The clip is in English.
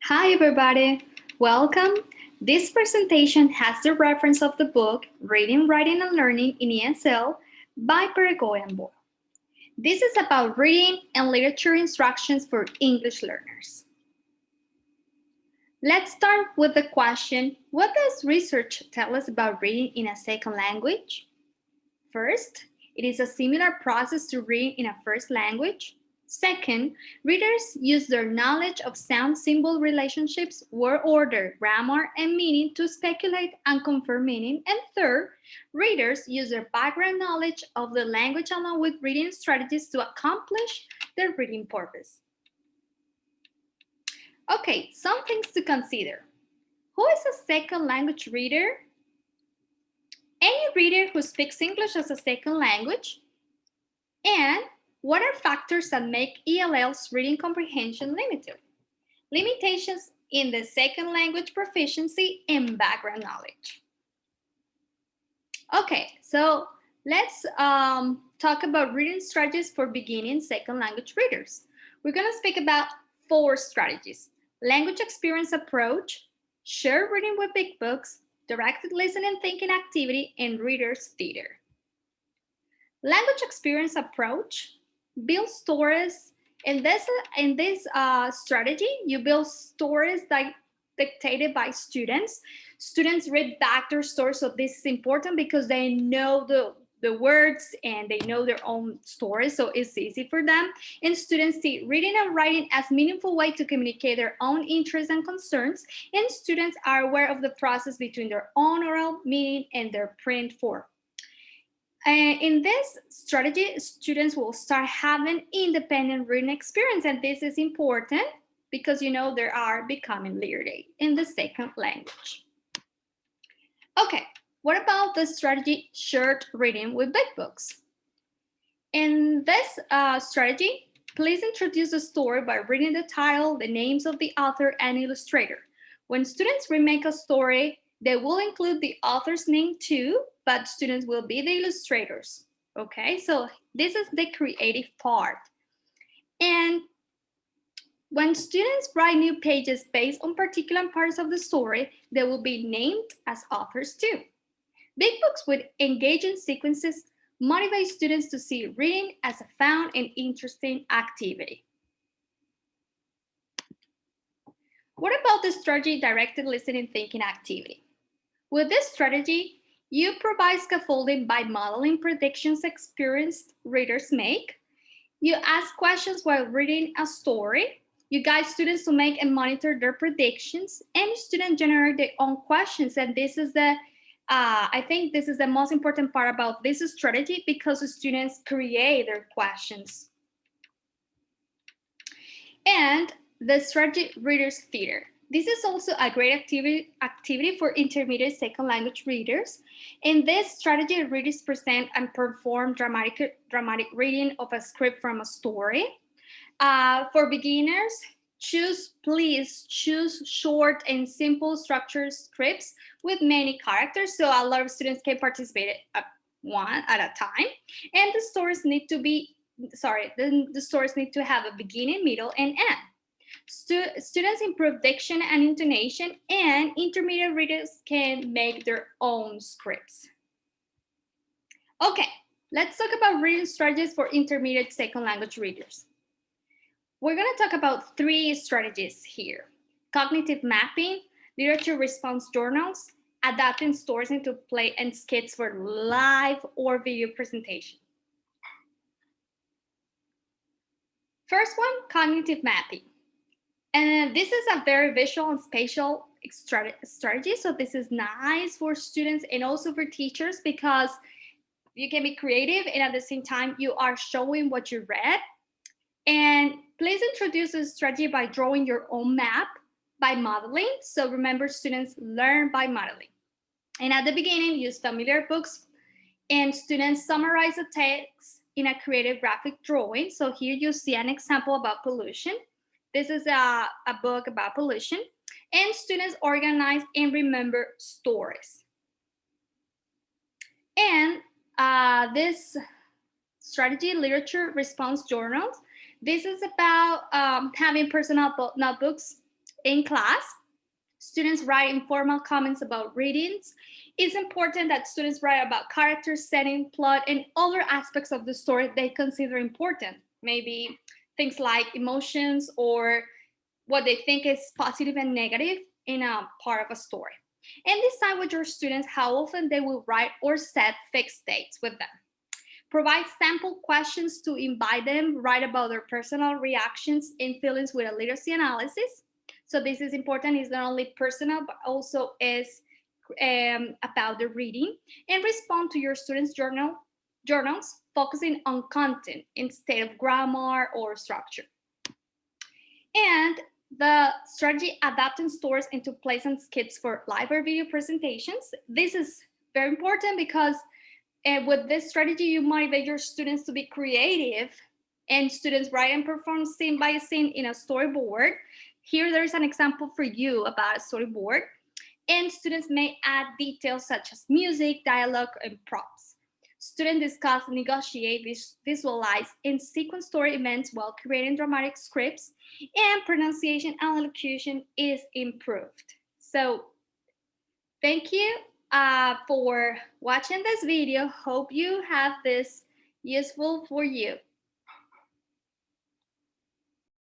Hi everybody, welcome. This presentation has the reference of the book Reading, Writing and Learning in ESL by Perigoy and Boyle. This is about reading and literature instructions for English learners. Let's start with the question, what does research tell us about reading in a second language? First, it is a similar process to reading in a first language. Second, readers use their knowledge of sound-symbol relationships, word order, grammar, and meaning to speculate and confirm meaning. And third, readers use their background knowledge of the language along with reading strategies to accomplish their reading purpose. Okay, some things to consider. Who is a second language reader? Any reader who speaks English as a second language. And what are factors that make ELL's reading comprehension limited? Limitations in the second language proficiency and background knowledge. Okay, so let's talk about reading strategies for beginning second language readers. We're going to speak about 4 strategies: language experience approach, shared reading with big books, directed listening thinking activity, and reader's theater. Language experience approach build stories. In this strategy, you build stories that dictated by students. Students read back their stories, so this is important because they know the words and they know their own stories, so it's easy for them. And students see reading and writing as meaningful way to communicate their own interests and concerns, and students are aware of the process between their own oral meaning and their print form. In this strategy, students will start having independent reading experience, and this is important because they are becoming literate in the second language. Okay, what about the strategy shared reading with big books? In this strategy, please introduce the story by reading the title, the names of the author and illustrator. When students remake a story, they will include the author's name too, but students will be the illustrators. Okay, so this is the creative part. And when students write new pages based on particular parts of the story, they will be named as authors too. Big books with engaging sequences motivate students to see reading as a fun and interesting activity. What about the strategy directed listening thinking activity? With this strategy, you provide scaffolding by modeling predictions experienced readers make. You ask questions while reading a story. You guide students to make and monitor their predictions, and students generate their own questions. And this is I think this is the most important part about this strategy because the students create their questions. And the strategy readers theater. This is also a great activity for intermediate second language readers. In this strategy, readers present and perform dramatic reading of a script from a story. For beginners, please choose short and simple structured scripts with many characters, so a lot of students can participate one at a time. And the stories need to have a beginning, middle, and end. Students improve diction and intonation, and intermediate readers can make their own scripts. Okay, let's talk about reading strategies for intermediate second language readers. We're going to talk about 3 strategies here: cognitive mapping, literature response journals, adapting stories into play and skits for live or video presentation. First one, cognitive mapping. And this is a very visual and spatial strategy. So this is nice for students and also for teachers because you can be creative and at the same time you are showing what you read. And please introduce this strategy by drawing your own map by modeling. So remember, students learn by modeling. And at the beginning, use familiar books and students summarize the text in a creative graphic drawing. So here you see an example about pollution. This is a book about pollution, and students organize and remember stories. And this strategy, literature response journals, this is about having personal notebooks In class, students write informal comments about readings. It's important that students write about characters, setting, plot, and other aspects of the story they consider important. Maybe things like emotions or what they think is positive and negative in a part of a story. And decide with your students how often they will write or set fixed dates with them. Provide sample questions to invite them, write about their personal reactions and feelings with a literacy analysis. So this is important. It's not only personal, but also is about the reading. And respond to your students' journals, focusing on content instead of grammar or structure. And the strategy adapting stories into plays and skits for live or video presentations. This is very important because with this strategy, you motivate your students to be creative, and students write and perform scene by scene in a storyboard. Here, there's an example for you about a storyboard. And students may add details such as music, dialogue, and props. Students discuss, negotiate, visualize, and sequence story events while creating dramatic scripts, and pronunciation and elocution is improved. So, thank you for watching this video. Hope you have this useful for you.